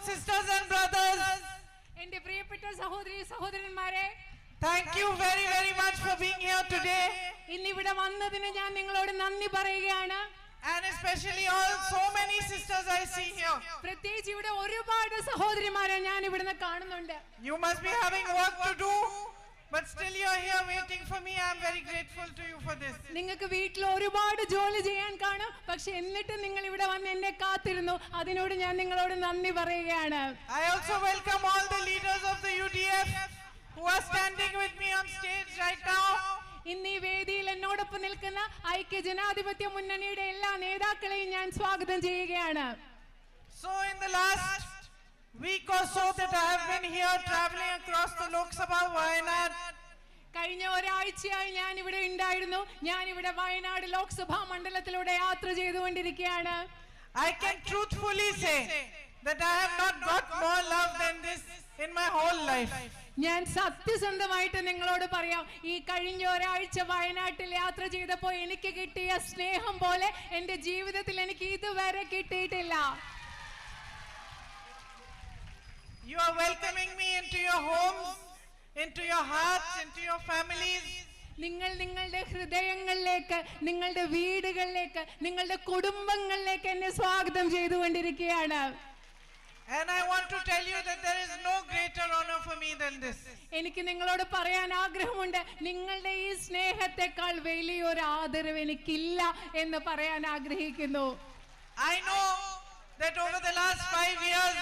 sisters and brothers. എന്റെ പ്രിയപ്പെട്ട സഹോദരി സഹോദരന്മാരെ, Thank you very, very much for being here today. ഇന്നിവിടെ വന്നതിന് ഞാൻ നിങ്ങളോട് നന്ദി പറയുകയാണ്. And especially all so many sisters I see here. പ്രത്യേകിച്ച് ഇവിടെ ഒരുപാട് സഹോദരിമാരെ ഞാൻ ഇവിടുന്ന് കാണുന്നുണ്ട്. You must be having work to do, but still you are here waiting for me. I am very grateful to you for this. നിങ്ങൾക്ക് വീട്ടിൽ ഒരുപാട് ജോലി ചെയ്യാൻ കാണും, പക്ഷെ എന്നിട്ട് നിങ്ങൾ ഇവിടെ വന്ന് എന്നെ കാത്തിരുന്നു. അതിനോട് ഞാൻ നിങ്ങളോട് നന്ദി പറയുകയാണ്. I also welcome all the leaders of the UDF who are standing with me on stage right now. ഇന്ന് ഈ വേദിയിൽ എന്നോടൊപ്പം നിൽക്കുന്ന ഐക്യ ജനാധിപത്യ മുന്നണിയുടെ എല്ലാ നേതാക്കളെയും ഞാൻ സ്വാഗതം ചെയ്യുകയാണ്. So in the last week or so that I have been here traveling across the Lok Sabha Wayanad, കഴിഞ്ഞ ഒരാഴ്ചയായി ഞാൻ ഇവിടെ ഉണ്ടായിരുന്നു. ഞാൻ ഇവിടെ വയനാട് ലോക്സഭാ മണ്ഡലത്തിലൂടെ യാത്ര ചെയ്തുകൊണ്ടിരിക്കുകയാണ്. I can truthfully say that I have not got more love than this in my whole life. ഞാൻ സത്യസന്ധമായിട്ട് നിങ്ങളോട് പറയാം, ഈ കഴിഞ്ഞ ഒരാഴ്ച വയനാട്ടിൽ യാത്ര ചെയ്തപ്പോൾ എനിക്ക് കിട്ടിയ സ്നേഹം പോലെ എന്റെ ജീവിതത്തിൽ എനിക്ക് ഇതുവരെ കിട്ടിയിട്ടില്ല. You are welcoming me into your homes, into your hearts, into your families. നിങ്ങൾ നിങ്ങളുടെ ഹൃദയങ്ങളിലേക്ക്, നിങ്ങളുടെ വീടുകളിലേക്ക്, നിങ്ങളുടെ കുടുംബങ്ങളിലേക്ക് എന്നെ സ്വാഗതം ചെയ്തുകൊണ്ടിരിക്കുകയാണ്. And I want to tell you that there is no greater honor for me than this. എനിക്ക് നിങ്ങളോട് പറയാൻ ആഗ്രഹമുണ്ട്, നിങ്ങളുടെ ഈ സ്നേഹത്തെക്കാൾ വലിയൊരു ആദരവ് എനിക്കില്ല എന്ന് പറയാൻ ആഗ്രഹിക്കുന്നു. I know that over the last 5 years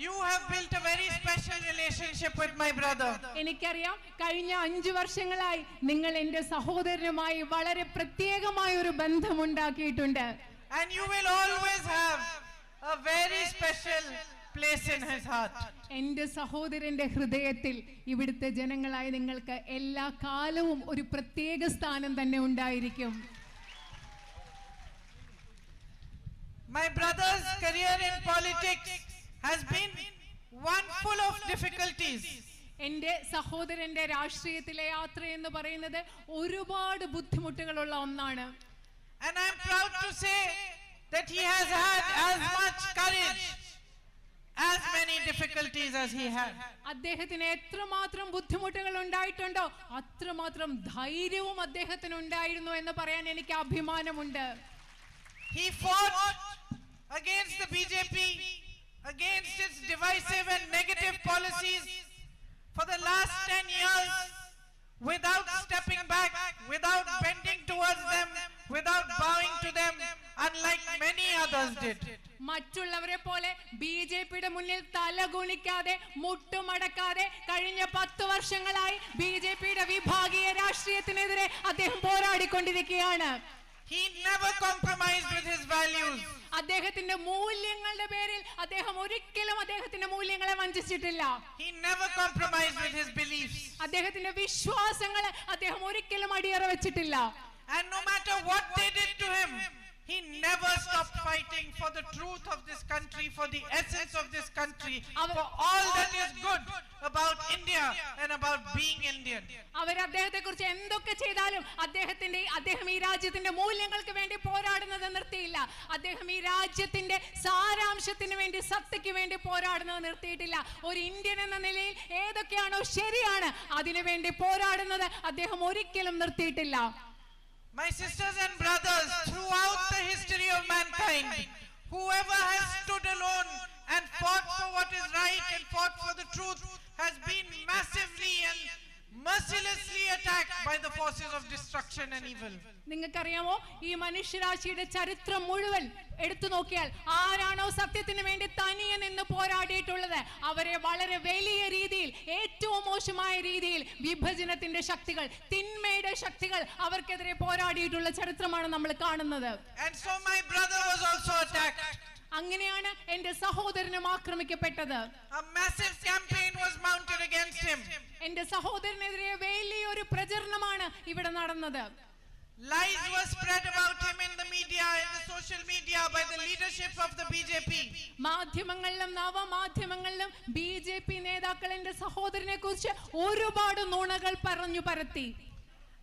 you have built a very special relationship with my brother. എനിക്കറിയാം, കഴിഞ്ഞ 5 വർഷങ്ങളായി നിങ്ങൾ എന്റെ സഹോദരനുമായി വളരെ പ്രത്യേകമായ ഒരു ബന്ധമുണ്ടാക്കിയിട്ടുണ്ട്. And you will always have a very special place in his heart. എന്റെ സഹോദരന്റെ ഹൃദയത്തിൽ ഇവിടുത്തെ ജനങ്ങളായി നിങ്ങൾക്ക് എല്ലാ കാലവും ഒരു പ്രത്യേക സ്ഥാനം തന്നെ ഉണ്ടായിരിക്കും. My brother's career in politics has been one full of difficulties. എന്റെ സഹോദരന്റെ രാഷ്ട്രീയത്തിലെ യാത്ര എന്ന് പറയുന്നത് ഒരുപാട് ബുദ്ധിമുട്ടുകളുള്ള ഒന്നാണ്. And I am proud to say that he has had as much courage, as many difficulties as he had. അദ്ദേഹത്തിന് എത്രമാത്രം ബുദ്ധിമുട്ടുകൾ ഉണ്ടായിട്ടുണ്ടോ അത്രമാത്രം ധൈര്യവും അദ്ദേഹത്തിന് ഉണ്ടായിരുന്നു എന്ന് പറയാൻ എനിക്ക് അഭിമാനമുണ്ട്. He fought against the BJP, against its divisive and negative policies for the last 10 years, without stepping back, without bending towards them, without bowing to them, unlike many others did. മറ്റുള്ളവരെ പോലെ ബിജെപിയുടെ മുന്നിൽ തലകുണിക്കാതെ മുട്ടുമടക്കാതെ കഴിഞ്ഞ 10 വർഷങ്ങളായി ബിജെപിയുടെ വിഭാഗീയ രാഷ്ട്രീയത്തിനെതിരെ അദ്ദേഹം പോരാടിക്കൊണ്ടിരിക്കുകയാണ്. He never compromised with his values. അദ്ദേഹത്തിന്റെ മൂല്യങ്ങളുടെ പേരിൽ അദ്ദേഹം ഒരിക്കലും അദ്ദേഹത്തിന്റെ മൂല്യങ്ങളെ വഞ്ചിച്ചിട്ടില്ല. He never compromised with his beliefs. അദ്ദേഹത്തിന്റെ വിശ്വാസങ്ങളെ അദ്ദേഹം ഒരിക്കലും അടിയറ വെച്ചിട്ടില്ല. And no matter what they did to him, he never stopped fighting for the truth of this country, for the essence of this country, for all that is good about India and about being Indian. അവർ അദ്ദേഹത്തെ കുറിച്ച് എന്തൊക്കെ ചെയ്താലും അദ്ദേഹം ഈ രാജ്യത്തിന്റെ മൂല്യങ്ങൾക്ക് വേണ്ടി പോരാടുന്നത് നിർത്തിയില്ല. അദ്ദേഹം ഈ രാജ്യത്തിന്റെ സാരാംശത്തിന് വേണ്ടി, സത്തയ്ക്ക് വേണ്ടി പോരാടുന്നത് നിർത്തിയിട്ടില്ല. ഒരു ഇന്ത്യൻ എന്ന നിലയിൽ ഏതൊക്കെയാണോ ശരിയാണ് അതിനു വേണ്ടി പോരാടുന്നത് അദ്ദേഹം ഒരിക്കലും നിർത്തിയിട്ടില്ല. My sisters and brothers, throughout the history of mankind, whoever has stood alone and fought for what is right and fought for the truth has been massively and mercilessly attacked by the forces of destruction and evil. നിങ്ങൾക്കറിയാമോ, ഈ മനുഷ്യരാശിയുടെ ചരിത്രം മുഴുവൻ എടുത്തു നോക്കിയാൽ ആരാണോ സത്യത്തിന് വേണ്ടി തനിയെ നിന്ന് പോരാടിയിട്ടുള്ളത് അവരെ വളരെ വലിയ രീതിയിൽ, ഏറ്റവും മോശമായ രീതിയിൽ വിഭജനത്തിന്റെ ശക്തികൾ, തിന്മയുടെ ശക്തികൾ അവർക്കെതിരെ പോരാടിയിട്ടുള്ള ചരിത്രമാണ് നമ്മൾ കാണുന്നത്. And so my brother was also attacked. അങ്ങനെയാണ് എന്റെ സഹോദരനും ആക്രമിക്കപ്പെട്ടത്. A massive campaign was mounted against him. എന്റെ സഹോദരനെതിരെ വലിയൊരു പ്രചരണമാണ് ഇവിടെ നടന്നത്. Lies were spread about him in the media, in the social media, by the leadership of the BJP. മാധ്യമങ്ങളിലും നവമാധ്യമങ്ങളിലും BJP നേതാക്കൾ എന്റെ സഹോദരനെ കുറിച്ച് ഒരുപാട് നുണകൾ പറഞ്ഞു പരത്തി.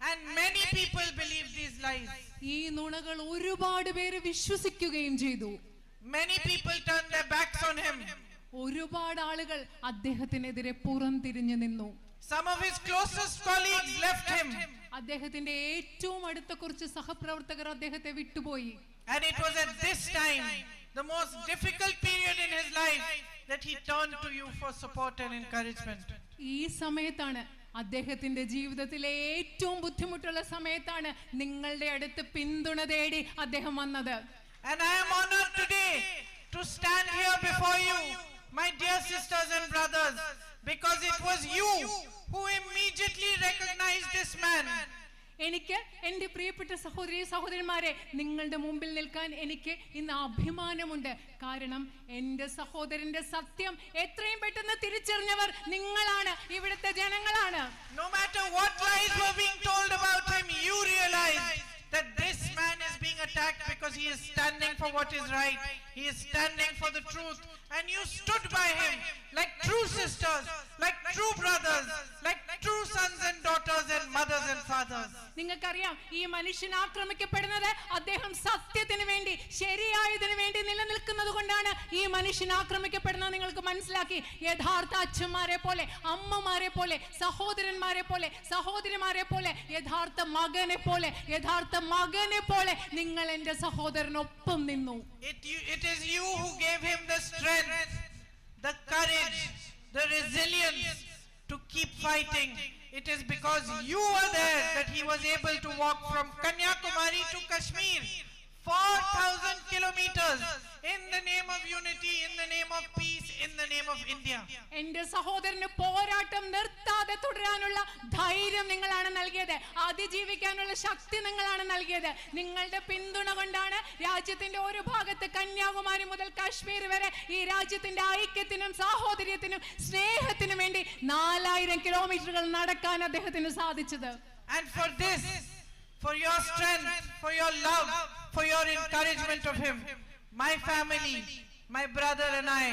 And many people believed these lies. ഈ നുണകൾ ഒരുപാട് പേര് വിശ്വസിക്കുകയും ചെയ്തു. Many people turned their backs on him. ഒരുപാട് ആളുകൾ അദ്ദേഹത്തിനെതിരെ പുറംതിരിഞ്ഞു നിന്നു. Some of his closest colleagues left him. അദ്ദേഹത്തിന്റെ ഏറ്റവും അടുത്ത കുറച്ച് സഹപ്രവർത്തകർ അദ്ദേഹത്തെ വിട്ടുപോയി. And it was at this time, the most difficult period in his life, that he turned to you for support and encouragement. ഈ സമയത്താണ്, അദ്ദേഹത്തിന്റെ ജീവിതത്തിലെ ഏറ്റവും ബുദ്ധിമുട്ടുള്ള സമയത്താണ് നിങ്ങളുടെ അടുത്ത് പിന്തുണ തേടി അദ്ദേഹം വന്നത്. And I am honored today to stand here before you, my dear sisters and brothers, because it was you who immediately recognized this man. എനിക്ക് എന്റെ പ്രിയപ്പെട്ട സഹോദരി സഹോദരന്മാരെ, നിങ്ങളുടെ മുമ്പിൽ നിൽക്കാൻ എനിക്ക് ഇന്ന് അഭിമാനമുണ്ട്. കാരണം എന്റെ സഹോദരന്റെ സത്യം എത്രയും പെട്ടെന്ന് തിരിച്ചറിഞ്ഞവർ നിങ്ങളാണ്, ഇവിടുത്തെ ജനങ്ങളാണ്. No matter what lies were being told about him, you realized that this man is being attacked because he is standing for what is right. He is standing for the truth, and you stood by him like true sisters, like true brothers, like true sons and daughters and mothers and fathers. നിങ്ങൾക്കറിയാം, ഈ മനുഷ്യൻ ആക്രമിക്കപ്പെടുന്നത് അദ്ദേഹം സത്യത്തിന് വേണ്ടി, ശരിയായതിനു വേണ്ടി നിലനിൽക്കുന്നത് കൊണ്ടാണ് ഈ മനുഷ്യൻ ആക്രമിക്കപ്പെടുന്നത്. നിങ്ങൾക്ക് മനസ്സിലാക്കി, യഥാർത്ഥ അച്ഛന്മാരെ പോലെ, അമ്മമാരെ പോലെ, സഹോദരന്മാരെ പോലെ, സഹോദരിമാരെ പോലെ, യഥാർത്ഥ മകനെ പോലെ, യഥാർത്ഥ മകനെ പോലെ നിങ്ങൾ എന്റെ സഹോദരനൊപ്പം നിന്നു. It is you who gave him the strength, the courage, the resilience to keep fighting. It is because you were there that he was able to walk from Kanyakumari to Kashmir, 4,000 kilometers, in the name of unity, in the name of peace, in the name of India. എന്റെ സഹോദരന് പോരാട്ടം നിർത്താതെ തുടരാനുള്ള ധൈര്യം നിങ്ങളാണ് നൽകിയത്, അതിജീവിക്കാനുള്ള ശക്തി നിങ്ങളാണ് നൽകിയത്. നിങ്ങളുടെ പിന്തുണ കൊണ്ടാണ് രാജ്യത്തിന്റെ ഒരു ഭാഗത്ത് കന്യാകുമാരി മുതൽ കാശ്മീർ വരെ ഈ രാജ്യത്തിന്റെ ഐക്യത്തിനും സാഹോദര്യത്തിനും സ്നേഹത്തിനും വേണ്ടി 4000 കിലോമീറ്ററുകൾ നടക്കാൻ അദ്ദേഹത്തിന് സാധിച്ചത്. And for this, for your strength, for your love, for your encouragement of him, my family, my brother and I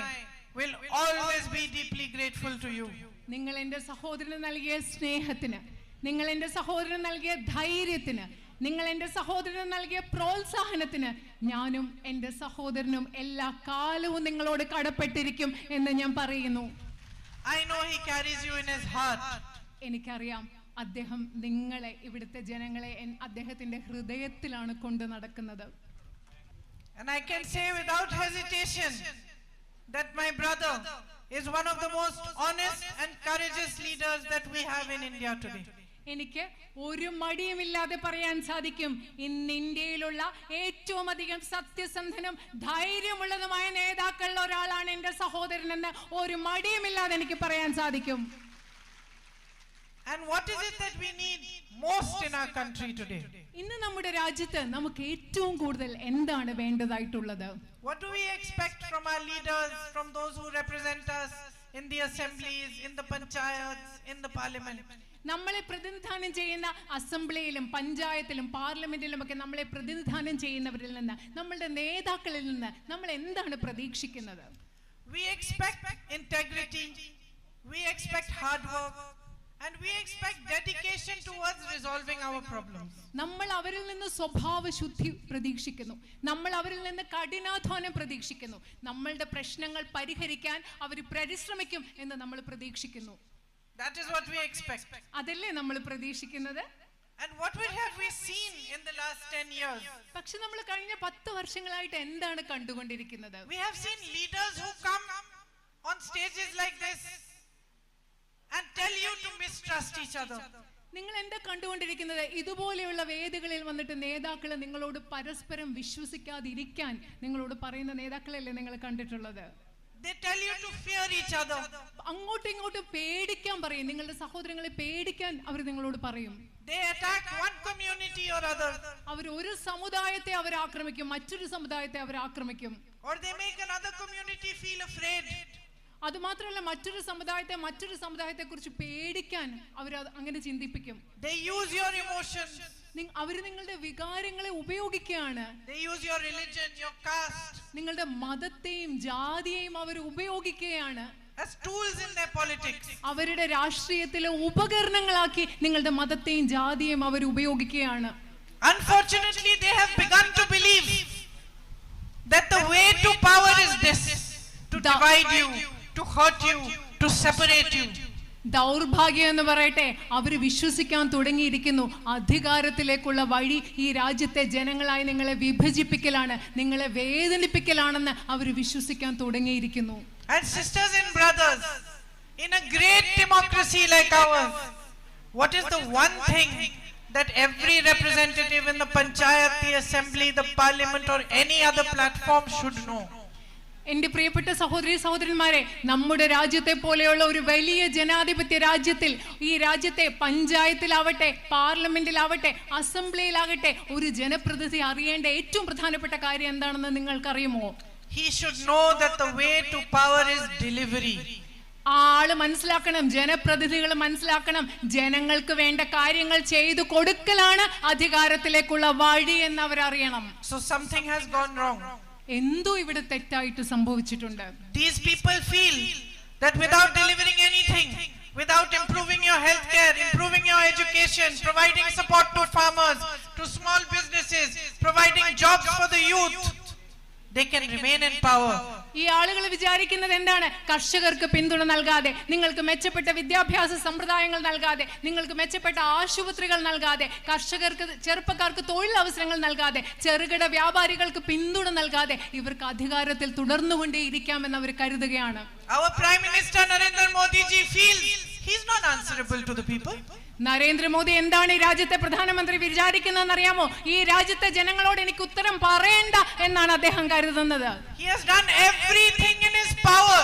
will always be deeply grateful to you. നിങ്ങൾ എൻ്റെ സഹോദരന് നൽകിയ സ്നേഹത്തിന്, നിങ്ങൾ എൻ്റെ സഹോദരന് നൽകിയ ധൈര്യത്തിന്, നിങ്ങൾ എൻ്റെ സഹോദരന് നൽകിയ പ്രോത്സാഹനത്തിന് ഞാനും എൻ്റെ സഹോദരനും എല്ലാ കാലവും നിങ്ങളോട് കടപ്പെട്ടിരിക്കും എന്ന് ഞാൻ പറയുന്നു. I know he carries you in his heart. എനിക്കറിയാം, അദ്ദേഹം നിങ്ങളെ, ഇവിടുത്തെ ജനങ്ങളെ അദ്ദേഹത്തിന്റെ ഹൃദയത്തിലാണ് കൊണ്ട് നടക്കുന്നത്. And I can say without hesitation that my brother is one of the most honest and courageous leaders that we have in India today. എനിക്ക് ഒരു മടിയുമില്ലാതെ പറയാൻ സാധിക്കും, ഇന്ന് ഇന്ത്യയിലുള്ള ഏറ്റവും അധികം സത്യസന്ധനും ധൈര്യമുള്ളതുമായ നേതാക്കളിൽ ഒരാളാണ് എൻ്റെ സഹോദരനെന്ന് ഒരു മടിയുമില്ലാതെ എനിക്ക് പറയാൻ സാധിക്കും. And what is it that we need most in our country today? ഇന്ന് നമ്മുടെ രാജ്യത്ത് നമുക്ക് ഏറ്റവും കൂടുതൽ എന്താണ് വേണ്ടതായിട്ടുള്ളത്? What do we expect from our leaders, from those who represent us in the assemblies, in the panchayats, in the parliament? നമ്മളെ പ്രതിനിധാനം ചെയ്യുന്ന അസംബ്ലിയിലും പഞ്ചായത്തിലും പാർലമെന്റിലും ഒക്കെ നമ്മളെ പ്രതിനിധാനം ചെയ്യുന്നവരിൽ നിന്ന്, നമ്മളുടെ നേതാക്കളിൽ നിന്ന് നമ്മൾ എന്താണ് പ്രതീക്ഷിക്കുന്നത്? We expect integrity, we expect hard work, and we expect dedication towards resolving our problems. നമ്മൾ അവരിൽ നിന്ന് സ്വഭാവ ശുദ്ധി പ്രതീക്ഷിക്കുന്നു, നമ്മൾ അവരിൽ നിന്ന് കഠിനാധ്വാനം പ്രതീക്ഷിക്കുന്നു, നമ്മളുടെ പ്രശ്നങ്ങൾ പരിഹരിക്കാൻ അവർ പരിശ്രമിക്കും എന്ന് നമ്മൾ പ്രതീക്ഷിക്കുന്നു. That is what we expect. അതല്ലേ നമ്മൾ പ്രതീക്ഷിക്കുന്നത്? And what have we seen in the last 10 years? പക്ഷെ നമ്മൾ കഴിഞ്ഞ 10 വർഷങ്ങളായിട്ട് എന്താണ് കണ്ടുകൊണ്ടിരിക്കുന്നത്? We have seen leaders who come on stages like this and tell you to mistrust each other. നിങ്ങൾ എന്താ കണ്ടുകൊണ്ടിരിക്കുന്നത്? ഇതുപോലെയുള്ള വേദികളിൽ വന്നിട്ട് നേതാക്കൾ നിങ്ങളോട് പരസ്പരം വിശ്വസിക്കാതിരിക്കാൻ നിങ്ങളോട് പറയുന്ന നേതാക്കളല്ലേ നിങ്ങൾ കണ്ടിട്ടുള്ളത്? They tell you to fear each other. അങ്ങോട്ടും ഇങ്ങോട്ടും പേടിക്കാൻ പറയും, നിങ്ങളുടെ സഹോദരങ്ങളെ പേടിക്കാൻ അവർ നിങ്ങളോട് പറയും. They attack one community or other. അവർ ഒരു സമുദായത്തെ അവർ ആക്രമിക്കും, മറ്റൊരു സമുദായത്തെ അവർ ആക്രമിക്കും. Or they make another community feel afraid. അത് മാത്രമല്ല, മറ്റൊരു സമുദായത്തെ കുറിച്ച് പേടിക്കാൻ അവർ അങ്ങനെ ചിന്തിപ്പിക്കും. They use your emotions. അവർ നിങ്ങളുടെ വികാരങ്ങളെ ഉപയോഗിക്കുകയാണ്. They use your religion, your caste. നിങ്ങളുടെ മതത്തെയും ജാതിയെയും അവർ ഉപയോഗിക്കുകയാണ്. As tools in their politics. അവരുടെ രാഷ്ട്രീയത്തിലെ ഉപകരണങ്ങളാക്കി നിങ്ങളുടെ മതത്തെയും ജാതിയെയും അവർ ഉപയോഗിക്കുകയാണ്. Unfortunately, they have begun to believe that the way to power is this, to divide you, to hurt you, to separate you. ദൗർഭാഗ്യം എന്ന് പറയട്ടെ, അവർ വിശ്വസിക്കാൻ തുടങ്ങിയിരിക്കുന്നു അധികാരത്തിലേക്കുള്ള വഴി ഈ രാജ്യത്തെ ജനങ്ങളായി നിങ്ങളെ വിഭജിപ്പിക്കലാണ്, നിങ്ങളെ വേദനിപ്പിക്കലാണെന്ന് അവർ വിശ്വസിക്കാൻ തുടങ്ങിയിരിക്കുന്നു. And sisters and brothers, in a great democracy like ours, what is the one thing that every representative in the panchayat, the assembly, the parliament or any other platform should know? എന്റെ പ്രിയപ്പെട്ട സഹോദരി സഹോദരന്മാരെ, നമ്മുടെ രാജ്യത്തെ പോലെയുള്ള ഒരു വലിയ ജനാധിപത്യ രാജ്യത്തിൽ, ഈ രാജ്യത്തെ പഞ്ചായത്തിലാവട്ടെ, പാർലമെന്റിലാവട്ടെ, അസംബ്ലിയിലാകട്ടെ, ഒരു ജനപ്രതിനിധി അറിയേണ്ട ഏറ്റവും പ്രധാനപ്പെട്ട കാര്യം എന്താണെന്ന് നിങ്ങൾക്കറിയുമോ? He should know that the way to power is delivery. ആള് മനസ്സിലാക്കണം, ജനപ്രതിനിധികൾ മനസ്സിലാക്കണം, ജനങ്ങൾക്ക് വേണ്ട കാര്യങ്ങൾ ചെയ്തു കൊടുക്കലാണ് അധികാരത്തിലേക്കുള്ള വഴി എന്ന് അവരറിയണം. So something has gone wrong. എന്തോ ഇവിടെ തെറ്റായിട്ട് സംഭവിച്ചിട്ടുണ്ട്. These people feel that without delivering anything, without improving your healthcare, improving your education, providing support to farmers, to small businesses, providing jobs for the youth, they can remain in power. ഈ ആളുകൾ വിചാരിക്കുന്നത് എന്താണ്? കർഷകർക്ക് പിന്തുണ നൽകാതെ, നിങ്ങൾക്ക് മെച്ചപ്പെട്ട വിദ്യാഭ്യാസ സമ്പ്രദായങ്ങൾ നൽകാതെ, നിങ്ങൾക്ക് മെച്ചപ്പെട്ട ആശുപത്രികൾ നൽകാതെ, കർഷകർക്ക്, ചെറുപ്പക്കാർക്ക് തൊഴിലവസരങ്ങൾ നൽകാതെ, ചെറുകിട വ്യാപാരികൾക്ക് പിന്തുണ നൽകാതെ ഇവർക്ക് അധികാരത്തിൽ തുടർന്നുകൊണ്ടേയിരിക്കാമെന്ന് അവർ കരുതുകയാണ്. Our Prime Minister Narendra Modi ji feels he's not answerable to the people. Narendra Modi എന്താണ് ഈ രാജ്യത്തെ പ്രധാനമന്ത്രി വിചാരിക്കുന്നതെന്ന് അറിയാമോ? ഈ രാജ്യത്തെ ജനങ്ങളോട് എനിക്ക് ഉത്തരം പറയേണ്ട എന്നാണ് അദ്ദേഹം കരുതുന്നത്. He has done everything in his power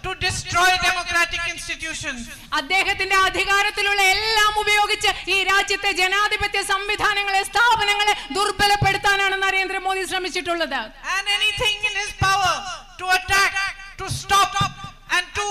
to destroy democratic institutions. അദ്ദേഹത്തിന്റെ അധികാരത്തിലുള്ള എല്ലാം ഉപയോഗിച്ച് ഈ രാജ്യത്തെ ജനാധിപത്യ സംവിധാനങ്ങളെ, സ്ഥാപനങ്ങളെ ദുർബലപ്പെടുത്താനാണ് Narendra Modi ശ്രമിച്ചിട്ടുള്ളത്. And anything in his power to attack, to stop and to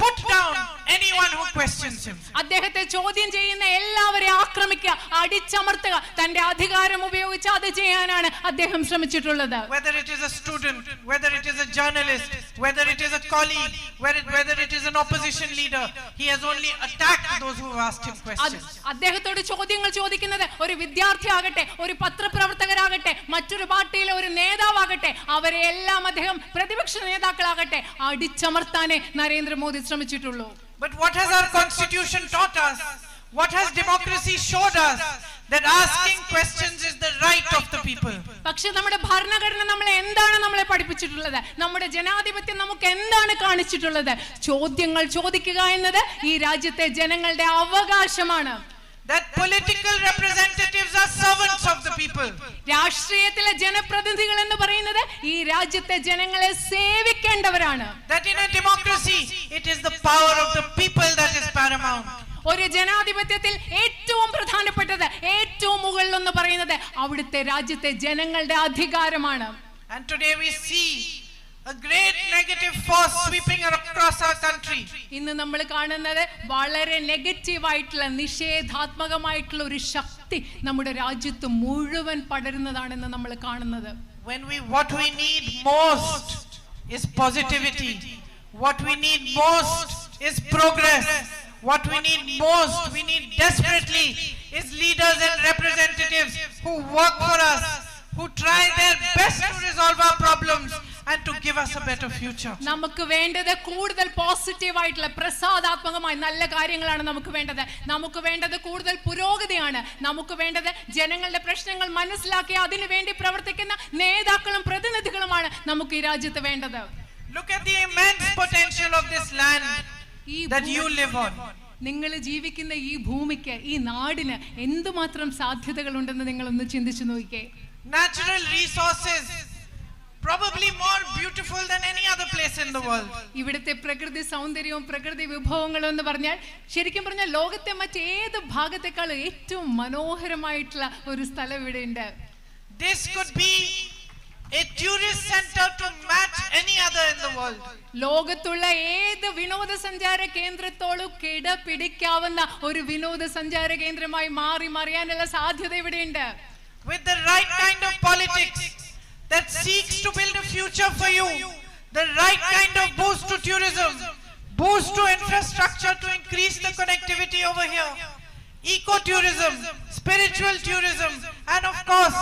put down anyone who questions him. അദ്ദേഹത്തെ ചോദ്യം ചെയ്യുന്ന എല്ലാവരെയും ആക്രമിക്കുക, അടിച്ചമർത്തുക, തന്റെ അധികാരം ഉപയോഗിച്ച് അത് ചെയ്യാനാണ് അദ്ദേഹം ശ്രമിച്ചിട്ടുള്ളത്. Whether it is a student, whether it is a journalist, whether it is a colleague, whether it is an opposition leader, he has only attacked those who have asked him questions. അദ്ദേഹത്തോട് ചോദ്യങ്ങൾ ചോദിക്കുന്നത് ഒരു വിദ്യാർത്ഥിയാകട്ടെ, ഒരു പത്രപ്രവർത്തകരാകട്ടെ, മറ്റൊരു പാർട്ടിയിലെ ഒരു നേതാവാകട്ടെ, അവരെ എല്ലാം അദ്ദേഹം പ്രതിപക്ഷ നേതാക്കളാകട്ടെ അടിച്ചമർത്താനേ Narendra Modi ശ്രമിച്ചിട്ടുള്ളൂ. But what has our constitution taught us? What has democracy showed us? That asking questions is the right of the people. പക്ഷേ നമ്മുടെ ഭരണഘടന നമ്മളെ പഠിപ്പിച്ചിട്ടുള്ളത്? നമ്മുടെ ജനാധിപത്യം നമുക്ക് എന്താണ് കാണിച്ചിട്ടുള്ളത്? ചോദ്യങ്ങൾ ചോദിക്കുക എന്നത് ഈ രാജ്യത്തെ ജനങ്ങളുടെ അവകാശമാണ്. That political representatives are servants of the people. രാഷ്ട്രീയത്തിലെ ജനപ്രതിനിധികൾ എന്ന് പറയുന്നത് ഈ രാജ്യത്തെ ജനങ്ങളെ സേവിക്കേണ്ടവരാണ്. That in a democracy it is the power of the people that is paramount. ഒരു ജനാധിപത്യത്തിൽ ഏറ്റവും പ്രധാനപ്പെട്ടത്, ഏറ്റവും മുകളിൽ എന്ന് പറയുന്നത് അവിടുത്തെ രാജ്യത്തെ ജനങ്ങളുടെ അധികാരമാണ്. And today we see a great negative force sweeping across our country. ഇന്ന് നമ്മൾ കാണുന്നത് വളരെ നെഗറ്റീവ് ആയിട്ടുള്ള, നിഷേധാത്മകമായിട്ടുള്ള ഒരു ശക്തി നമ്മുടെ രാജ്യത്ത് മുഴുവൻ പടരുന്നതാണെന്ന് നമ്മൾ കാണുന്നത്. What we need most is positivity. What we need most is progress. What we need most, we need desperately, is leaders and representatives who work for us, who try their best to resolve our problems and to give us a better future. നമുക്ക് വേണ്ടത് കൂടുതൽ positive ആയിട്ടുള്ള, പ്രസാദാത്മകമായ നല്ല കാര്യങ്ങളാണ് നമുക്ക് വേണ്ടത്. നമുക്ക് വേണ്ടത് കൂടുതൽ പുരോഗതിയാണ്. നമുക്ക് വേണ്ടത് ജനങ്ങളുടെ പ്രശ്നങ്ങൾ മനസ്സിലാക്കി അതിനു വേണ്ടി പ്രവർത്തിക്കുന്ന നേതാക്കളും പ്രതിനിധികളുമാണ് നമുക്ക് ഈ രാജ്യത്ത് വേണ്ടത്. Look at the immense potential of this land that you live on. നിങ്ങൾ ജീവിക്കുന്ന ഈ ഭൂമിക്ക്, ഈ നാടിന് എന്തുമാത്രം സാധ്യതകൾ ഉണ്ടെന്ന് നിങ്ങൾ ഒന്ന് ചിന്തിച്ചു നോക്കിക്കേ. Natural resources probably more beautiful than any other place in the world. ഇവിടുത്തെ പ്രകൃതി സൗന്ദര്യവും പ്രകൃതി വിഭവങ്ങളും എന്ന് പറഞ്ഞാൽ, ശരിക്കും പറഞ്ഞാൽ ലോകത്തെ മറ്റേത് ഭാഗത്തെക്കാളും ഏറ്റവും മനോഹരമായിട്ടുള്ള ഒരു സ്ഥലം ഇവിടെ ഉണ്ട്. This could be a tourist center to match any other in the world. ലോകത്തുള്ള ഏത് വിനോദസഞ്ചാര കേന്ദ്രത്തോടും കിടപിടിക്കാവുന്ന ഒരു വിനോദസഞ്ചാര കേന്ദ്രമായി മാറിയാനുള്ള സാധ്യത ഇവിടെയുണ്ട്. With the right kind of politics that seeks to build a future for you, the right kind of boost to tourism, boost to infrastructure to increase the connectivity over here, eco-tourism, spiritual tourism, and of course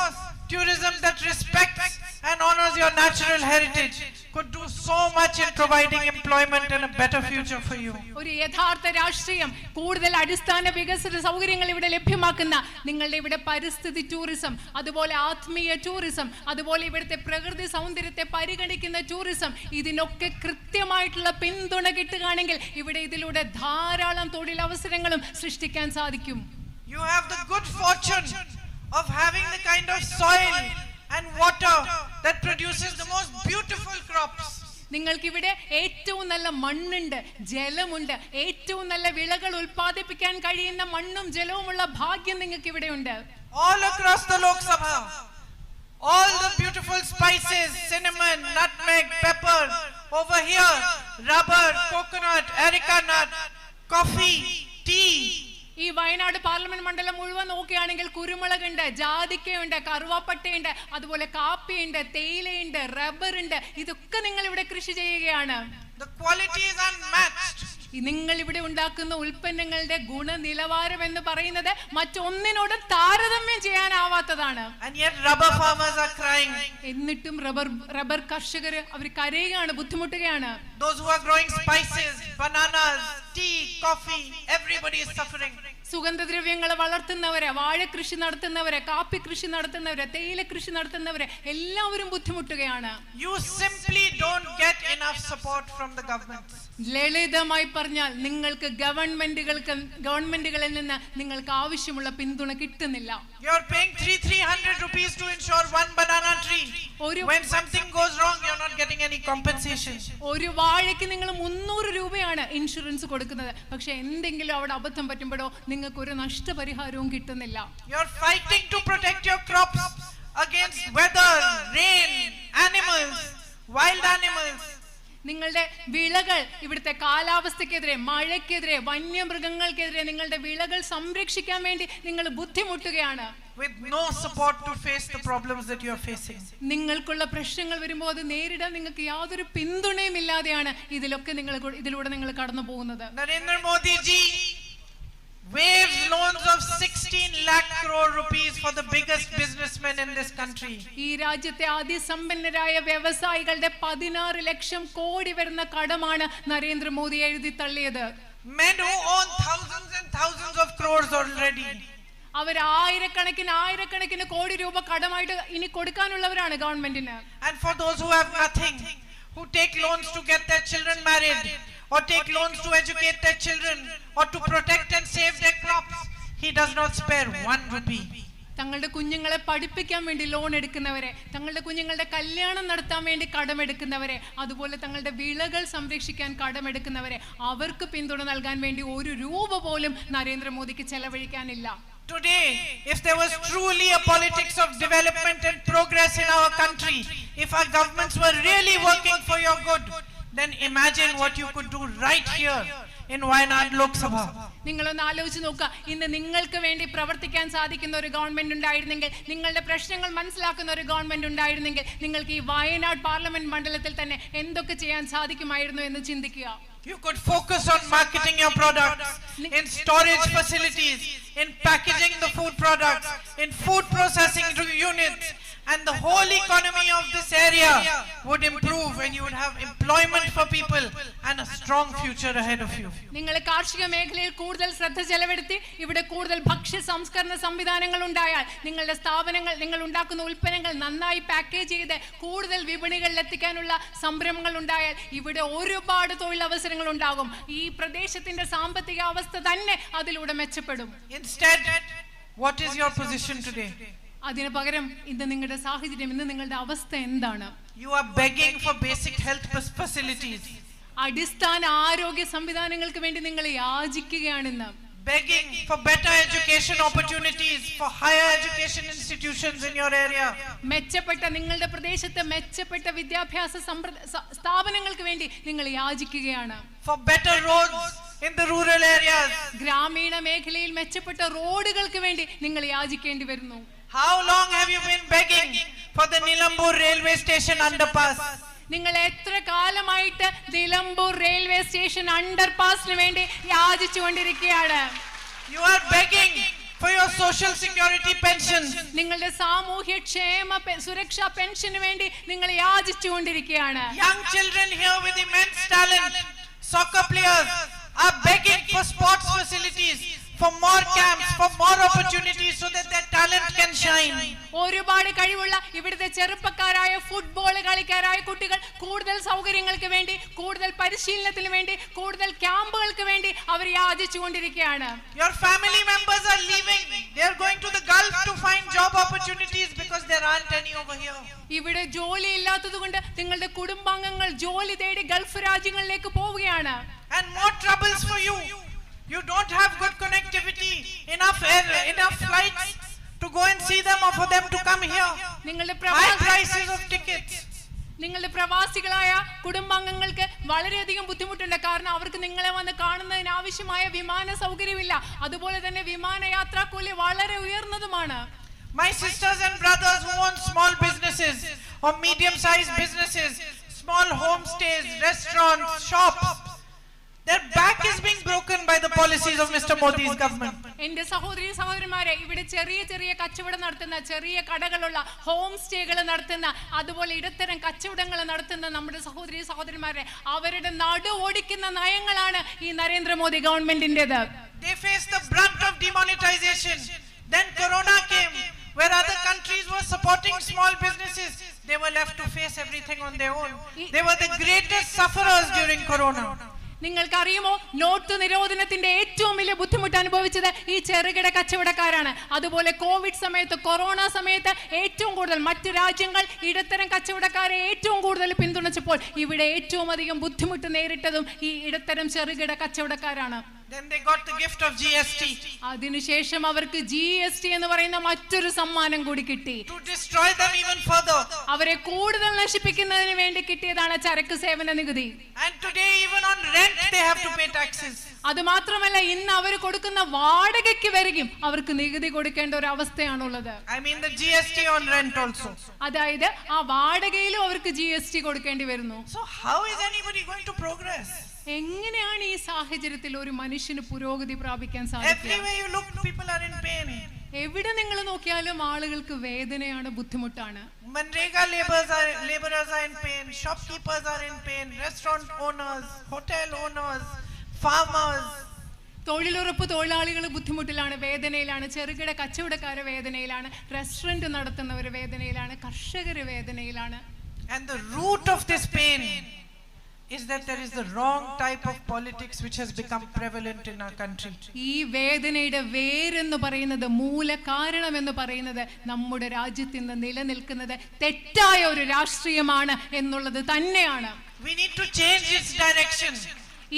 tourism that respects and honors your natural heritage. could do so much in providing employment and a better future for you. ഒരു യഥാർത്ഥ രാഷ്ട്രീയം കൂടുതൽ അടിസ്ഥാന വികസന സൗകര്യങ്ങൾ ഇവിടെ ലഭ്യമാക്കുന്ന, നിങ്ങളുടെ ഇവിടെ പരിസ്ഥിതി ടൂറിസം, അതുപോലെ ആത്മീയ ടൂറിസം, അതുപോലെ ഇവിടുത്തെ പ്രകൃതി സൗന്ദര്യത്തെ പരിഗണിക്കുന്ന ടൂറിസം, ഇതിനൊക്കെ കൃത്യമായിട്ടുള്ള പിന്തുണ കിട്ടുകയാണെങ്കിൽ ഇവിടെ ഇതിലൂടെ ധാരാളം തൊഴിലവസരങ്ങളും സൃഷ്ടിക്കാൻ സാധിക്കും. You have the good fortune of having the kind of soil and water that produces the most beautiful crops. നിങ്ങൾക്കിവിടെ ഏറ്റവും നല്ല മണ്ണുണ്ട്, ജലമുണ്ട്, ഏറ്റവും നല്ല വിളകൾ ഉൽപ്പാദിപ്പിക്കാൻ കഴിയുന്ന മണ്ണും ജലവുമുള്ള ഭാഗ്യം നിങ്ങൾക്ക് ഇവിടെ ഉണ്ട്. All across the Lok Sabha, all the beautiful spices, cinnamon, nutmeg, pepper. Over here, rubber, coconut, areca nut, coffee, tea. ഈ വയനാട് പാർലമെന്റ് മണ്ഡലം മുഴുവൻ നോക്കുകയാണെങ്കിൽ കുരുമുളകുണ്ട്, ജാതിക്കയുണ്ട്, കറുവാപ്പട്ടയുണ്ട്, അതുപോലെ കാപ്പിയുണ്ട്, തേയിലയുണ്ട്, റബ്ബർ ഉണ്ട്. ഇതൊക്കെ നിങ്ങൾ ഇവിടെ കൃഷി ചെയ്യുകയാണ്. The quality is unmatched. നിങ്ങൾ ഇവിടെ ഉണ്ടാക്കുന്ന ഉൽപ്പന്നങ്ങളുടെ ഗുണനിലവാരം എന്ന് പറയുന്നത് മറ്റൊന്നിനോടും താരതമ്യം ചെയ്യാനാവാത്തതാണ്. And yet rubber farmers are crying. എന്നിട്ടും റബ്ബർ കർഷകർ അവർ കരയുകയാണ്, ബുദ്ധിമുട്ടുകയാണ്. Those who are growing spices, bananas, tea, coffee, everybody is suffering. സുഗന്ധദ്രവ്യങ്ങളെ വളർത്തുന്നവരെ, വാഴ കൃഷി നടത്തുന്നവരെ, കാപ്പി കൃഷി നടത്തുന്നവരെ, തേയില കൃഷി നടത്തുന്നവരെ എല്ലാവരും ബുദ്ധിമുട്ടുകയാണ്. You simply don't get enough support from the government. ലളിതമായി പറഞ്ഞാൽ നിങ്ങൾക്ക് ഗവൺമെന്റുകളിൽ നിന്ന് നിങ്ങൾക്ക് ആവശ്യമുള്ള പിന്തുണ കിട്ടുന്നില്ല. You are paying 300 rupees to insure one banana tree. When something goes wrong, you are not getting any compensation. ഒരു വാഴയ്ക്ക് നിങ്ങൾ 300 രൂപയാണ് ഇൻഷുറൻസ് കൊടുക്കുന്നത്. പക്ഷെ എന്തെങ്കിലും അവിടെ അബദ്ധം പറ്റുമ്പോഴോ നിങ്ങൾക്ക് ഒരു നഷ്ടപരിഹാരവും കിട്ടുന്നില്ല. You are fighting to protect your crops against weather, rain, animals, wild animals. നിങ്ങളുടെ വിളകൾ ഇവിടുത്തെ കാലാവസ്ഥക്കെതിരെ, മഴയ്ക്കെതിരെ, വന്യമൃഗങ്ങൾക്കെതിരെ നിങ്ങളുടെ വിളകൾ സംരക്ഷിക്കാൻ വേണ്ടി നിങ്ങൾ ബുദ്ധിമുട്ടുകയാണ്. With no support to face the problems that you are facing. നിങ്ങൾക്കുള്ള പ്രശ്നങ്ങൾ വരുമ്പോൾ അത് നേരിടാൻ നിങ്ങൾക്ക് യാതൊരു പിന്തുണയും ഇല്ലാതെയാണ് ഇതിലൂടെ നിങ്ങൾ കടന്നു പോകുന്നത്. Narendra Modi ji waives loans of 16 lakh crore rupees for the biggest businessmen in this country. ഈ രാജ്യത്തെ അതിസമ്പന്നരായ വ്യവസായികളുടെ 16 ലക്ഷം കോടി വരുന്ന കടമാണ് നരേന്ദ്രമോദി എഴുതി തള്ളിയത്. Men who own thousands and thousands of crores already. അവർ ആയിരക്കണക്കിന് കോടി രൂപ കടമായിട്ട് ഇനി കൊടുക്കാനുള്ളവരാണ് ഗവൺമെന്റിന്. And for those who have nothing, who take loans to get their children married, or take loans to educate their children, or to protect and save their crops, he does not spare 1 rupee. തങ്ങളുടെ കുഞ്ഞുങ്ങളെ പഠിപ്പിക്കാൻ വേണ്ടി loan എടുക്കുന്നവരെ, തങ്ങളുടെ കുഞ്ഞുങ്ങളുടെ കല്യാണം നടത്താൻ വേണ്ടി കടമെടുക്കുന്നവരെ, അതുപോലെ തങ്ങളുടെ വിളകൾ സംരക്ഷിക്കാൻ കടമെടുക്കുന്നവരെ, അവർക്ക് പിന്തുണ നൽകാൻ വേണ്ടി 1 രൂപ പോലും നരേന്ദ്രമോദിക്ക് ചെലവഴിക്കാനില്ല. Today, if there was truly a politics of development and progress in our country, if our governments were really working for your good, then imagine what you could do right here in Wayanad Lok Sabha. നിങ്ങളൊന്ന് ആലോചിച്ച് നോക്കുക, ഇന്ന് നിങ്ങൾക്ക് വേണ്ടി പ്രവർത്തിക്കാൻ സാധിക്കുന്ന ഒരു government ഉണ്ടായിരുന്നെങ്കിൽ, നിങ്ങളുടെ പ്രശ്നങ്ങൾ മനസ്സിലാക്കുന്ന ഒരു ഗവൺമെന്റ് ഉണ്ടായിരുന്നെങ്കിൽ, നിങ്ങൾക്ക് ഈ വയനാട് പാർലമെന്റ് മണ്ഡലത്തിൽ തന്നെ എന്തൊക്കെ ചെയ്യാൻ സാധിക്കുമായിരുന്നു എന്ന് ചിന്തിക്കുക. You could focus on marketing your products, in storage facilities, in packaging the food products, in food processing units, and the whole economy of this area would improve and you would have employment for people and a strong future ahead of you. നിങ്ങൾ കാർഷിക മേഖലയിൽ കൂടുതൽ ശ്രദ്ധ ചെലവഴിച്ച് ഇവിടെ കൂടുതൽ ഭക്ഷ്യ സംസ്കരണ സംവിധാനങ്ങൾ ഉണ്ടായാൽ, നിങ്ങളുടെ സ്ഥാപനങ്ങൾ, നിങ്ങൾ ഉണ്ടാക്കുന്ന ഉൽപ്പന്നങ്ങൾ നന്നായി പാക്കേജ് ചെയ്ത് കൂടുതൽ വിപണികളിൽ എത്തിക്കാനുള്ള സംരംഭങ്ങൾ ഉണ്ടായാൽ ഇവിടെ ഒരുപാട് തൊഴിലവസരങ്ങൾ ഉണ്ടാകും. ഈ പ്രദേശത്തിന്റെ സാമ്പത്തിക അവസ്ഥ തന്നെ അതിലൂടെ മെച്ചപ്പെടും. Instead, what is your position today? അതിനു പകരം ഇന്ന് നിങ്ങളുടെ സാഹചര്യം, ഇന്ന് നിങ്ങളുടെ അവസ്ഥ എന്താണ്? You are begging for basic health facilities. അടിസ്ഥാന ആരോഗ്യ സംവിധാനങ്ങൾക്ക് വേണ്ടി നിങ്ങൾ യാചിക്കുകയാണെന്ന്. Begging for better education opportunities, for higher education institutions in your area. മെച്ചപ്പെട്ട നിങ്ങളുടെ പ്രദേശത്തെ മെച്ചപ്പെട്ട വിദ്യാഭ്യാസ സ്ഥാപനങ്ങൾക്ക് വേണ്ടി നിങ്ങൾ യാചിക്കുകയാണ്. For better roads in the rural areas. ഗ്രാമീണ മേഖലയിൽ മെച്ചപ്പെട്ട റോഡുകൾക്ക് വേണ്ടി നിങ്ങൾ യാചിക്കേണ്ടി വരുന്നു. How long have you been begging for the Nilambur railway station underpass? നിങ്ങൾ എത്ര കാലമായിട്ട് നിലമ്പൂർ റെയിൽവേ സ്റ്റേഷൻ അണ്ടർപാസിന് വേണ്ടി യാചിച്ചുകൊണ്ടിരിക്കുകയാണ്? You are begging for your social security pensions. നിങ്ങളുടെ സാമൂഹ്യക്ഷേമ സുരക്ഷാ പെൻഷന് വേണ്ടി നിങ്ങൾ യാചിച്ചുകൊണ്ടിരിക്കുകയാണ്. Young children here with immense talent, soccer players, are begging for sports facilities, for more camps, for more opportunities so that their talent can shine. ഒരുപാട് കഴിവുള്ള ഇവിടുത്തെ ചെറുപ്പക്കാരായ football കളിക്കാരായ കുട്ടികൾ കൂടുതൽ സൗകര്യങ്ങൾക്ക് വേണ്ടി, കൂടുതൽ പരിശീലനത്തിന് വേണ്ടി, കൂടുതൽ ക്യാമ്പുകൾക്ക് വേണ്ടി അവർ യാചിച്ചുകൊണ്ടിരിക്കുകയാണ്. Your family members are leaving. They are going to the Gulf to find job opportunities because there aren't any over here. ഇവിടെ ജോലി ഇല്ലാത്തതുകൊണ്ട് നിങ്ങളുടെ കുടുംബാംഗങ്ങൾ ജോലി തേടി ഗൾഫ് രാജ്യങ്ങളിലേക്ക് പോവുകയാണ്. And more troubles for you. You don't have good connectivity, enough flights to go and see them or for them to come here. High prices of tickets. നിങ്ങളുടെ പ്രവാസികളായ കുടുംബാംഗങ്ങൾക്ക് വളരെയധികം ബുദ്ധിമുട്ടുണ്ട്. കാരണം അവർക്ക് നിങ്ങളെ വന്ന് കാണുന്നതിന് ആവശ്യമായ വിമാന സൗകര്യമില്ല. അതുപോലെ തന്നെ വിമാനയാത്രാ കൂലി വളരെ ഉയർന്നതുമാണ്. My sisters and brothers who own small businesses or medium-sized businesses, small homestays, restaurants, shops, their back is being broken by the policies of Mr. Modi's government. എന്റെ സഹോദരി സഹോദരന്മാരെ, ഇവിടെ ചെറിയ ചെറിയ കച്ചവടം നടത്തുന്ന, ചെറിയ കടകളുള്ള, ഹോം സ്റ്റേകൾ നടത്തുന്ന, അതുപോലെ ഇടത്തരം കച്ചവടങ്ങൾ നടത്തുന്ന നമ്മുടെ സഹോദരി സഹോദരന്മാരെ, അവരുടെ നടു ഓടിക്കുന്ന നയങ്ങളാണ് ഈ Narendra Modi ഗവൺമെന്റിന്റേത്. They face the brunt of demonetization. Then Corona came, where other countries were supporting small businesses. They were left to face everything on their own. They were the greatest sufferers during Corona. നിങ്ങൾക്കറിയുമോ, not നിരോധനത്തിന്റെ ഏറ്റവും വലിയ ബുദ്ധിമുട്ട് അനുഭവിച്ചത് ഈ ചെറുകിട കച്ചവടക്കാരാണ്. അതുപോലെ Covid സമയത്ത്, corona സമയത്ത് ഏറ്റവും കൂടുതൽ മറ്റ് രാജ്യങ്ങൾ ഇടത്തരം കച്ചവടക്കാരെ ഏറ്റവും കൂടുതൽ പിന്തുണച്ചപ്പോൾ ഇവിടെ ഏറ്റവും അധികം ബുദ്ധിമുട്ട് നേരിട്ടതും ഈ ഇടത്തരം ചെറുകിട കച്ചവടക്കാരാണ്. Then they got the gift of GST. അതിനുശേഷം അവർക്ക് GST എന്ന് പറയുന്ന മറ്റൊരു സമ്മാനം കൂടി കിട്ടി. To destroy them even further. അവരെ കൂടുതൽ നശിപ്പിക്കുന്നതിന് വേണ്ടി കിട്ടിയതാണ് ചരക്ക് സേവന നികുതി. And today even on rent they have to pay taxes. അത് മാത്രമല്ല, ഇന്ന് അവർ കൊടുക്കുന്ന വാടകയ്ക്ക് വരെയും അവർക്ക് നികുതി കൊടുക്കേണ്ട ഒരു അവസ്ഥയാണുള്ളത്. I mean the GST on rent also. അതായത് ആ വാടകയിലും അവർക്ക് GST കൊടുക്കേണ്ടി വരുന്നു. So how is anybody going to progress? എങ്ങനെയാണ് ഈ സാഹചര്യത്തിൽ ഒരു മനുഷ്യന് പുരോഗതി പ്രാപിക്കാൻ സാധിക്കുക? Everywhere you look, people are in pain. എവിടെ നിങ്ങൾ നോക്കിയാലും ആളുകൾക്ക് വേദനയാണ്, ബുദ്ധിമുട്ടാണ്. Manrega laborers are in pain, shopkeepers are in pain, restaurant owners, hotel owners, farmers. തൊഴിലുറപ്പ് തൊഴിലാളികൾ ബുദ്ധിമുട്ടിലാണ്, വേദനയിലാണ്. ചെറുകിട കച്ചവടക്കാരെ വേദനയിലാണ്. റെസ്റ്റോറന്റ് നടത്തുന്നവർ വേദനയിലാണ്. കർഷകർ വേദനയിലാണ്. And the root of this pain is that there is the wrong type of politics which has become prevalent in our country. ഈ വേദനയുടെ വേരെന്ന് പറയുന്നത്, മൂല കാരണം എന്ന് പറയുന്നത് നമ്മുടെ രാജ്യത്ത് ഇന്ന് നിലനിൽക്കുന്നത് തെറ്റായ ഒരു രാഷ്ട്രീയമാണ് എന്നുള്ളത് തന്നെയാണ്. We need to change its direction.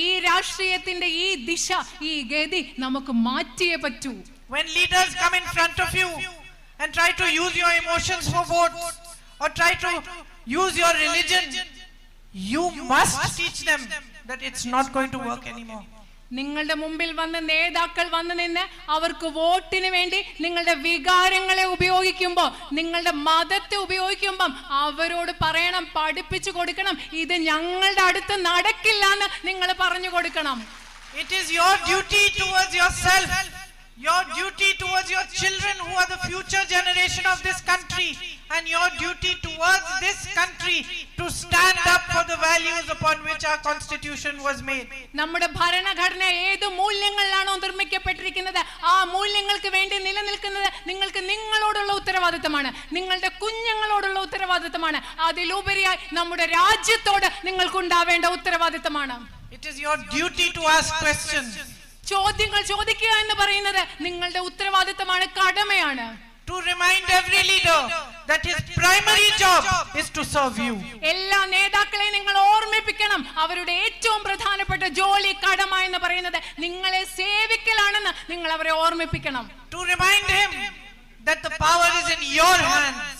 ഈ രാഷ്ട്രീയത്തിന്റെ ഈ ദിശ, ഈ ഗതി നമുക്ക് മാറ്റിയേ പറ്റൂ. When leaders come in front of you and try to use your emotions for votes or try to use your religion, you must teach them that it's not going to work anymore. നിങ്ങളുടെ മുമ്പിൽ വന്ന നേതാക്കൾ വന്നു നിന്ന് അവർക്ക് വോട്ടിന് വേണ്ടി നിങ്ങളുടെ വികാരങ്ങളെ ഉപയോഗിക്കുമ്പോൾ, നിങ്ങളുടെ മതത്തെ ഉപയോഗിക്കുമ്പം അവരോട് പറയണം, പഠിപ്പിച്ചു കൊടുക്കണം, ഇത് ഞങ്ങളുടെ അടുത്ത് നടക്കില്ല എന്ന് നിങ്ങൾ പറഞ്ഞു കൊടുക്കണം. It is your duty towards yourself, your duty towards your children who are the future generation of this country, and your duty towards this country to stand up for the values upon which our constitution was made. നമ്മുടെ ഭരണഘടന ഏത് മൂല്യങ്ങളിലാണോ നിർമ്മിക്കപ്പെട്ടിരിക്കുന്നത് ആ മൂല്യങ്ങൾക്ക് വേണ്ടി നിലനിൽക്കുന്നത് നിങ്ങൾക്ക് നിങ്ങളോടുള്ള ഉത്തരവാദിത്തമാണ്, നിങ്ങളുടെ കുഞ്ഞുങ്ങളോടുള്ള ഉത്തരവാദിത്തമാണ്. അതിലുപരിയായി നമ്മുടെ രാജ്യത്തോട് നിങ്ങൾക്കുണ്ടാവേണ്ട ഉത്തരവാദിത്തമാണ്. It is your duty to ask questions. ചോദ്യങ്ങൾ ചോദിക്കുക എന്ന് പറയുന്നത് നിങ്ങളുടെ ഉത്തരവാദിത്തമാണ്, കടമയാണ്. To remind every leader that his primary job is to serve you. എല്ലാ നേതാക്കളെയും നിങ്ങൾ ഓർമ്മിപ്പിക്കണം, അവരുടെ ഏറ്റവും പ്രധാനപ്പെട്ട ജോലി, കടമ എന്ന് പറയുന്നത് നിങ്ങളെ സേവിക്കലാണെന്ന് നിങ്ങൾ അവരെ ഓർമ്മിപ്പിക്കണം. To remind him that the power is in your hands.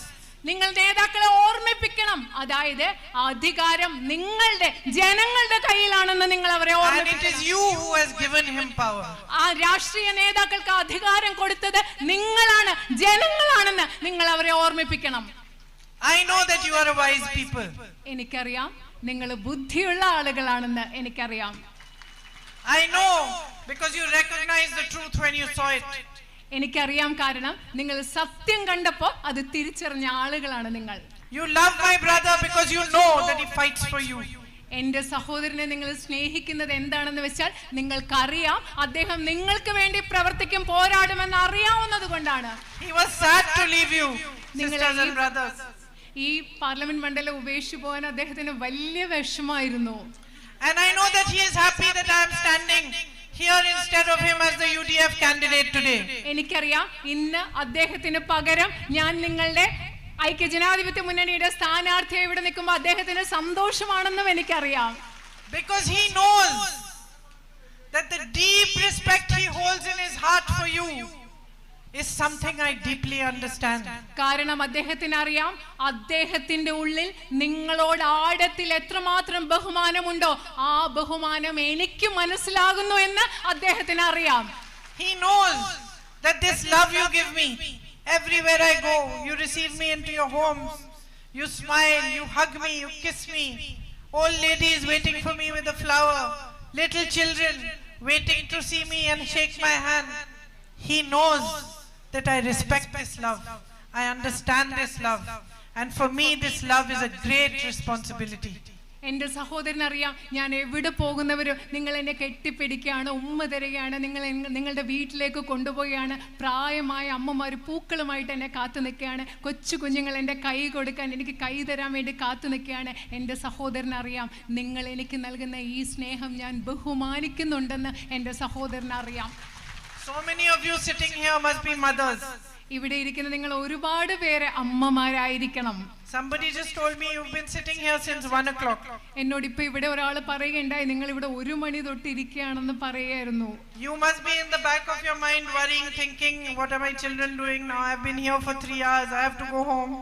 നിങ്ങൾ നേതാക്കളെ ഓർമ്മിപ്പിക്കണം, അതായത് അധികാരം നിങ്ങളുടെ ജനങ്ങളുടെ കയ്യിലാണെന്ന് നിങ്ങൾ അവരെ ഓർമ്മിപ്പിക്കണം. And it is you who has given him power. ആ രാഷ്ട്രീയ നേതാക്കൾക്ക് അധികാരം കൊടുത്തത് നിങ്ങളാണ്, ജനങ്ങളാണെന്ന് നിങ്ങൾ അവരെ ഓർമ്മിപ്പിക്കണം. I know that you are a wise people. എനിക്കറിയാം നിങ്ങൾ ബുദ്ധിയുള്ള ആളുകളാണെന്ന് എനിക്കറിയാം. I know because you recognized the truth when you saw it. എനിക്കറിയാം, കാരണം നിങ്ങൾ സത്യം കണ്ടപ്പോൾ അത് തിരിച്ചറിഞ്ഞ ആളുകളാണ് നിങ്ങൾ. You love my brother because you know that he fights for you. എന്റെ സഹോദരനെ നിങ്ങൾ സ്നേഹിക്കുന്നത് എന്താണെന്ന് വെച്ചാൽ നിങ്ങൾക്കറിയാം അദ്ദേഹം നിങ്ങൾക്ക് വേണ്ടി പ്രവർത്തിക്കും, പോരാടുമെന്ന് അറിയാവുന്നത് കൊണ്ടാണ്. He was sad to leave you, sisters and brothers. ഈ പാർലമെന്റ് മണ്ഡലം ഉപേക്ഷിച്ചു പോകാൻ അദ്ദേഹത്തിന് വലിയ വിഷമായിരുന്നു. And I know that he is happy that I am standing here instead of him as the UDF candidate today. എനിക്കറിയാം, ഇന്ന് അദ്ദേഹത്തിന് പകരം ഞാൻ നിങ്ങളുടെ ഐക്യജനാധിപത്യ മുന്നണിയുടെ സ്ഥാനാർത്ഥിയായി ഇവിടെ നിൽക്കുമ്പോൾ അദ്ദേഹത്തിന് സന്തോഷമാണെന്നും എനിക്കറിയാം. Because he knows that the deep respect he holds in his heart for you is something I deeply understand. കാരണം അദ്ദേഹത്തിന് അറിയാം, അദ്ദേഹത്തിന്റെ ഉള്ളിൽ നിങ്ങളോട് ആഴത്തിൽ എത്രമാത്രം ബഹുമാനമുണ്ടോ ആ ബഹുമാനം എനിക്ക് മനസ്സിലാകുന്നു എന്ന് അദ്ദേഹത്തിന് അറിയാം. He knows that this love you give me, everywhere I go, you receive me into your homes, you smile, you hug me, you kiss me, old ladies waiting for me with a flower, little children waiting to see me and shake my hand. He knows that I respect this love, I understand this love, and for me this love is a great responsibility. എൻ്റെ സഹോദരനറിയാം, ഞാൻ എവിടെ പോകുന്നവരും നിങ്ങൾ എന്നെ കെട്ടിപ്പിടിക്കുകയാണ്, ഉമ്മ തരികയാണ്, നിങ്ങളുടെ വീട്ടിലേക്ക് കൊണ്ടുപോവുകയാണ്. പ്രായമായ അമ്മമാർ പൂക്കളുമായിട്ട് എന്നെ കാത്തു നിൽക്കുകയാണ്. കൊച്ചു കുഞ്ഞുങ്ങൾ എൻ്റെ കൈ കൊടുക്കാൻ, എനിക്ക് കൈ തരാൻ വേണ്ടി കാത്തു നിൽക്കുകയാണ്. എൻ്റെ സഹോദരനറിയാം, നിങ്ങൾ എനിക്ക് നൽകുന്ന ഈ സ്നേഹം ഞാൻ ബഹുമാനിക്കുന്നുണ്ടെന്ന് എൻ്റെ സഹോദരനറിയാം. So many of you sitting here must be mothers. ഇവിടെ ഇരിക്കുന്ന നിങ്ങൾ ഒരുപാട് പേര് അമ്മമാരായിരിക്കണം. Somebody just told me you've been sitting here since 1 o'clock. എന്നോട് ഇപ്പൊ ഇവിടെ ഒരാൾ പറയുകയുണ്ടായി, നിങ്ങൾ ഇവിടെ 1 മണി തൊട്ട് ഇരിക്കുകയാണെന്ന് പറയായിരുന്നു. You must be in the back of your mind worrying, thinking, what are my children doing now? I've been here for 3 hours, I have to go home.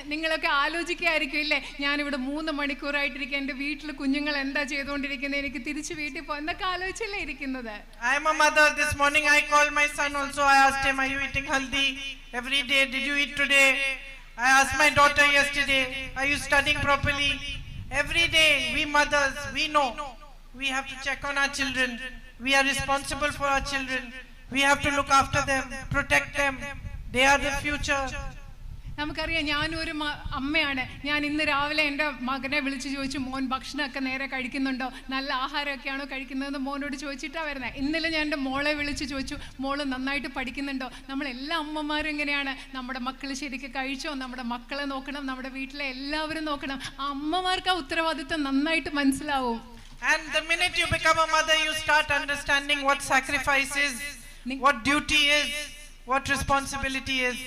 നിങ്ങളൊക്കെ ആലോചിക്കായിരിക്കും ഇല്ലേ, ഞാനിവിടെ 3 മണിക്കൂറായിട്ടിരിക്കുക, എന്റെ വീട്ടിൽ കുഞ്ഞുങ്ങൾ എന്താ ചെയ്തുകൊണ്ടിരിക്കുന്നത്, എനിക്ക് തിരിച്ചു വീട്ടിൽ പോ എന്നൊക്കെ ആലോചിച്ചല്ലേ ഇരിക്കുന്നത്. I am a mother. This morning I called my son also. I asked him, are you eating haldi every day? Did you eat today? I asked my daughter yesterday, are you studying properly? Every day we mothers, we know we have to check on our children. We are responsible for our children. We have to look after them, protect them. They are the future. നമുക്കറിയാം, ഞാനൊരു അമ്മയാണ്. ഞാൻ ഇന്ന് രാവിലെ എൻ്റെ മകനെ വിളിച്ച് ചോദിച്ചു, മോൻ ഭക്ഷണമൊക്കെ നേരെ കഴിക്കുന്നുണ്ടോ, നല്ല ആഹാരമൊക്കെയാണോ കഴിക്കുന്നതെന്ന് മോനോട് ചോദിച്ചിട്ടാണ് വരുന്നത്. ഇന്നലെ ഞാൻ എൻ്റെ മോളെ വിളിച്ച് ചോദിച്ചു, മോള് നന്നായിട്ട് പഠിക്കുന്നുണ്ടോ. നമ്മളെല്ലാ അമ്മമാരും എങ്ങനെയാണ്, നമ്മുടെ മക്കൾ ശരിക്കും കഴിച്ചോ, നമ്മുടെ മക്കളെ നോക്കണം, നമ്മുടെ വീട്ടിലെ എല്ലാവരും നോക്കണം. ആ അമ്മമാർക്ക് ആ ഉത്തരവാദിത്വം നന്നായിട്ട് മനസ്സിലാവും. And the minute you become a mother, you start understanding what sacrifice is, what duty is, what responsibility is.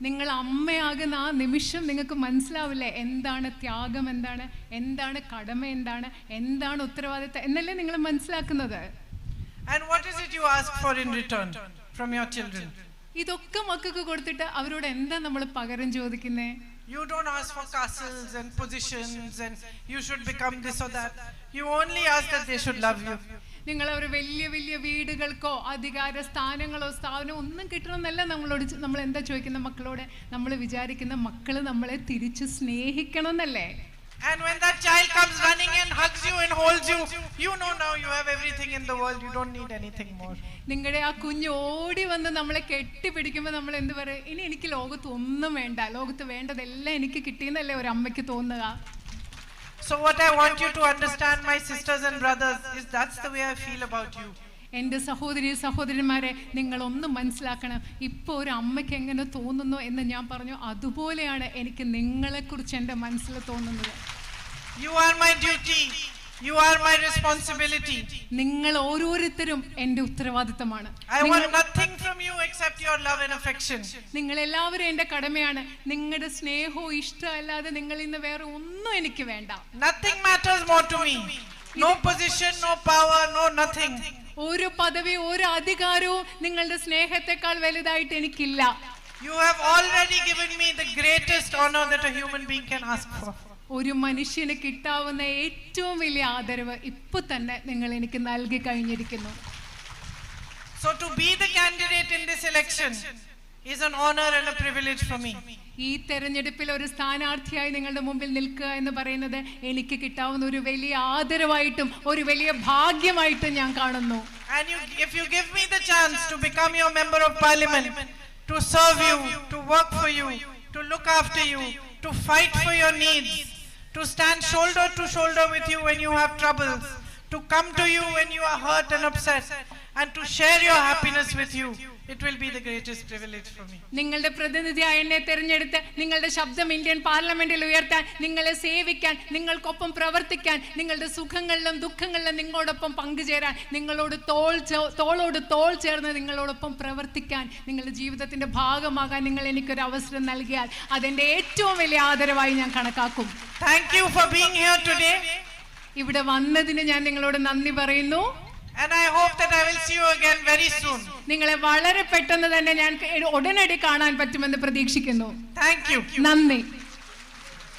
നിങ്ങൾ അമ്മയാകുന്ന ആ നിമിഷം നിങ്ങൾക്ക് മനസ്സിലാവില്ലേ എന്താണ് ത്യാഗം, എന്താണ് കടമ, എന്താണ് ഉത്തരവാദിത്തം എന്നല്ലേ നിങ്ങൾ മനസ്സിലാക്കുന്നത്. And what is it you ask for in return from your children? ഇതൊക്കെ മക്കൾക്ക് കൊടുത്തിട്ട് അവരോട് എന്താ നമ്മൾ പകരം ചോദിക്കുന്നേ? You don't ask for castles and positions and you should become this or that. You only ask that they should love you. നിങ്ങൾ അവർ വലിയ വലിയ വീടുകൾക്കോ അധികാര സ്ഥാനങ്ങളോ സ്ഥാപനമോ ഒന്നും കിട്ടണമെന്നല്ല നമ്മൾ എന്താ ചോദിക്കുന്ന മക്കളോട്, നമ്മൾ വിചാരിക്കുന്ന മക്കൾ നമ്മളെ തിരിച്ച് സ്നേഹിക്കണം എന്നല്ലേ. And when that child comes running and hugs you and holds you, you know now you have everything in the world, you don't need anything more. നിങ്ങളുടെ ആ കുഞ്ഞ് ഓടി വന്ന് നമ്മളെ കെട്ടിപ്പിടിക്കുമ്പോൾ നമ്മൾ എന്ത് പറയും, ഇനി എനിക്ക് ലോകത്ത് ഒന്നും വേണ്ട, ലോകത്ത് വേണ്ടതെല്ലാം എനിക്ക് കിട്ടിയെന്നല്ലേ ഒരു അമ്മയ്ക്ക് തോന്നുക. So what I want you to understand, my sisters and brothers, is that's the way I feel about you. എൻ്റെ സഹോദരന്മാരെ, നിങ്ങളൊന്നും മനസ്സിലാക്കണം, ഇപ്പോൾ ഒരു അമ്മയ്ക്ക് എങ്ങനെ തോന്നുന്നു എന്ന് ഞാൻ പറഞ്ഞു, അതുപോലെയാണ് എനിക്ക് നിങ്ങളെക്കുറിച്ച് എൻ്റെ മനസ്സിൽ തോന്നുന്നത്. You are my duty. You are my responsibility. നിങ്ങൾ ഓരോരുത്തരും എൻ്റെ ഉത്തരവാദിത്തമാണ്. I want nothing from you except your love and affection. നിങ്ങൾ എല്ലാവരും എൻ്റെ കടമയാണ്. നിങ്ങളുടെ സ്നേഹവും ഇഷ്ടമല്ലാതെ നിങ്ങൾ ഇന്ന് വേറെ ഒന്നും എനിക്ക് വേണ്ട. Nothing matters more to me. No position, no power, no nothing. ഒരു പദവി, ഒരു അധികാരവും നിങ്ങളുടെ സ്നേഹത്തെക്കാൾ വലുതായിട്ട് എനിക്കില്ല. You have already given me the greatest honor that a human being can ask for. ഒരു മനുഷ്യന് കിട്ടാവുന്ന ഏറ്റവും വലിയ ആദരവ് ഇപ്പൊ തന്നെ നിങ്ങൾ എനിക്ക് നൽകി കഴിഞ്ഞിരിക്കുന്നു. So to be the candidate in this election, is an honor and a privilege for me. ഈ തെരഞ്ഞെടുപ്പിൽ ഒരു സ്ഥാനാർത്ഥിയായി നിങ്ങളുടെ മുമ്പിൽ നിൽക്കുക എന്ന് പറയുന്നത് എനിക്ക് കിട്ടാവുന്ന ഒരു വലിയ ആദരവായിട്ടും ഒരു വലിയ ഭാഗ്യമായിട്ടും ഞാൻ കാണുന്നു. And if you give me the chance to become your member of parliament, to serve you, to work for you, to look after you, to fight for your needs, to stand shoulder to shoulder with you when you have troubles, to come to you when you are hurt and upset, and to share your happiness with you, it will be the greatest privilege for me. നിങ്ങളുടെ പ്രതിനിധിയായി എന്നെ തിരഞ്ഞെടുത്ത് നിങ്ങളുടെ ശബ്ദം Indian പാർലമെന്റിൽ ഉയർത്താൻ, നിങ്ങളെ സേവിക്കാൻ, നിങ്ങൾക്കൊപ്പം പ്രവർത്തിക്കാൻ, നിങ്ങളുടെ സുഖങ്ങളിലും ദുഃഖങ്ങളിലും നിങ്ങളോടൊപ്പം പങ്കുചേരാൻ, നിങ്ങളോട് തോളോട് തോൾ ചേർന്ന് നിങ്ങളോടൊപ്പം പ്രവർത്തിക്കാൻ, നിങ്ങളുടെ ജീവിതത്തിന്റെ ഭാഗമാകാൻ നിങ്ങൾ എനിക്കൊരു അവസരം നൽകിയാൽ അതെന്റെ ഏറ്റവും വലിയ ആദരവായി ഞാൻ കണക്കാക്കും. Thank you for being here today. ഇവിടെ വന്നതിന് ഞാൻ നിങ്ങളോട് നന്ദി പറയുന്നു. And I hope that I will see you again very soon. നിങ്ങളെ വളരെ പെട്ടെന്ന് തന്നെ ഞാൻ ഉടനടി കാണാൻ പറ്റുമെന്ന് പ്രതീക്ഷിക്കുന്നു. Thank you. നന്ദി.